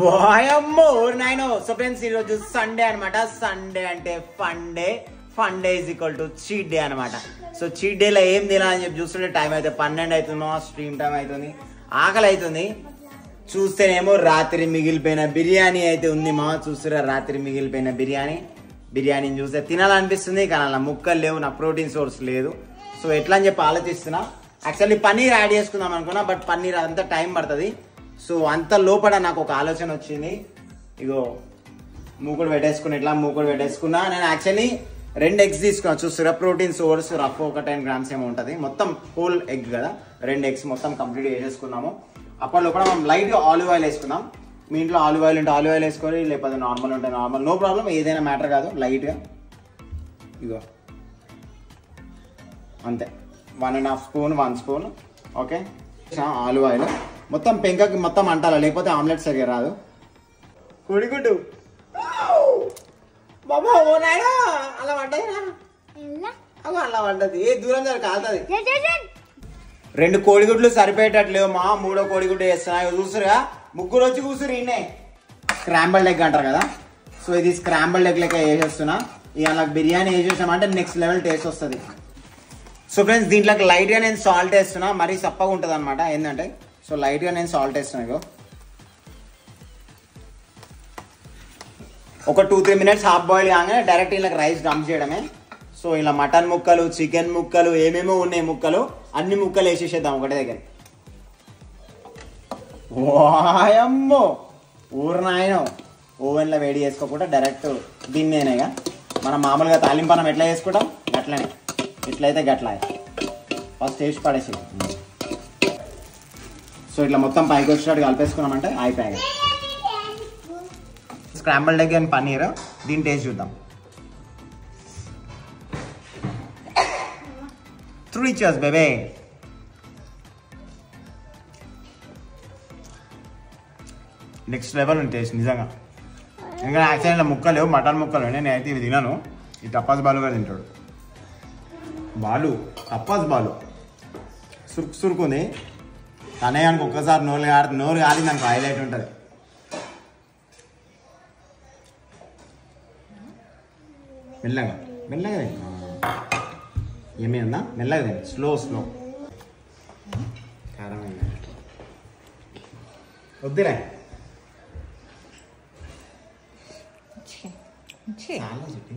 వాయమ్మో నాయనో. So friends ఈ రోజు సండే అనమాట. సండే అంటే fun day is equal to cheat day అనమాట. సో చీట్ డే లో ఏం తినాలని చెప్పి చూస్తుంటే టైం అయితే 12 అవుతుందో, స్ట్రీమ్ టైం అవుతుంది, ఆకలి అవుతుంది. చూస్తేనేమో రాత్రి మిగిలిపోయిన బిర్యానీ అయితే ఉంది మా. చూస్తురా రాత్రి మిగిలిపోయిన బిర్యానీని చూస్తే తినాలనిపిస్తుంది, కానీ అలా ముక్కలు లేవు, నాకు ప్రోటీన్ సోర్స్ లేదు. సో ఎట్లా అని చెప్పి ఆలోచిస్తున్నా. యాక్చువల్లీ పన్నీర్ యాడ్ చేసుకుందాం అనుకున్నా, బట్ పన్నీర్ అంతా టైం పడుతుంది. సో అంత లోపల నాకు ఒక ఆలోచన వచ్చింది. ఇగో మూకుడు పెట్టేసుకున్నా. నేను యాక్చువల్లీ 2 eggs తీసుకున్నా. చూస్తురా ప్రోటీన్ సోర్స్ రఫ్ ఒక 10 grams ఏమో ఉంటుంది. మొత్తం హోల్ ఎగ్ కదా, 2 eggs మొత్తం కంప్లీట్ చేసేసుకున్నాము. అప్పటి లోపల మనం లైట్గా ఆలివ్ ఆయిల్ వేసుకుందాం. మీ ఇంట్లో ఆలివ్ ఆయిల్ ఉంటే ఆలివ్ ఆయిల్ వేసుకొని, లేకపోతే నార్మల్ ఉంటే నార్మల్, నో ప్రాబ్లం, ఏదైనా మ్యాటర్ కాదు. లైట్గా ఇగో అంతే, 1.5 spoon 1 spoon. Okay, olive oil మొత్తం పెంకకి మొత్తం అంటారా, లేకపోతే ఆమ్లెట్ సరిగా రాదు. కొడిగుడ్డు బాబా, ఓ నాయనా అలా పడ్డది, అలా పడ్డది. ఏ దూరం జర కాలుతుంది. 2 కోడిగుడ్లు సరిపోయేటట్లేవు మా. 3వ కోడిగుడ్డు వేస్తున్నా. చూస్తురుగా, ముగ్గురు వచ్చి కూర్చురు. ఇన్నే స్క్రాంబుల్డ్ ఎగ్ అంటారు కదా. సో ఇది స్క్రాంబుల్డ్ ఎగ్ లెక్క వేసేస్తున్నా. ఇక నాకు బిర్యానీ వేసేసామంటే నెక్స్ట్ లెవెల్ టేస్ట్ వస్తుంది. సో ఫ్రెండ్స్ దీంట్లోకి లైట్గా నేను సాల్ట్ వేస్తున్నా. మరీ సప్పగా ఉంటుంది అనమాట. ఏంటంటే సో లైట్గా నేను సాల్ట్ వేస్తున్నా. ఇగో ఒక 2-3 minutes హాఫ్ బాయిల్ కాగానే డైరెక్ట్ ఇలా రైస్ డంప్ చేయడమే. సో ఇలా మటన్ ముక్కలు, చికెన్ ముక్కలు, ఏమేమో ఉన్నాయి ముక్కలు, అన్ని ముక్కలు వేసేసేద్దాం ఒకటే దగ్గర. వాయమ్మో ఊరినాయనో. ఓవెన్లో వేడి చేసుకోకుండా డైరెక్ట్ దీన్నేనేగా. మనం మామూలుగా తాలింపనం ఎట్లా చేసుకుంటాం గట్లనే, ఇట్లయితే గట్లా ఫస్ట్ వేసి పడేసి. సో ఇట్లా మొత్తం పైకి వచ్చినట్టు కలిపేసుకున్నామంటే అయిపోయాయి. స్క్రాంబుల్డ్ ఎగ్ అండ్ పన్నీర్, దీని టేస్ట్ చూద్దాం. 3 cheers బేబే. నెక్స్ట్ లెవెల్ ఉంది టేస్ట్ నిజంగా. ఎందుకంటే యాక్చువల్లీ ముక్కలు లేవు, మటన్ ముక్కలు. నేనైతే ఇవి తినాను. ఈ టపాస్ బాలు కూడా తింటాడు. టపాస్ బాలు సురుకుంది. తనయానికి ఒక్కసారి నోరు కాలి నాకు హైలైట్ ఉంటుంది. మెల్లగా ఏమీ ఉందా, మెల్లగా స్లో కారం వద్దులే. చాలా చెప్పి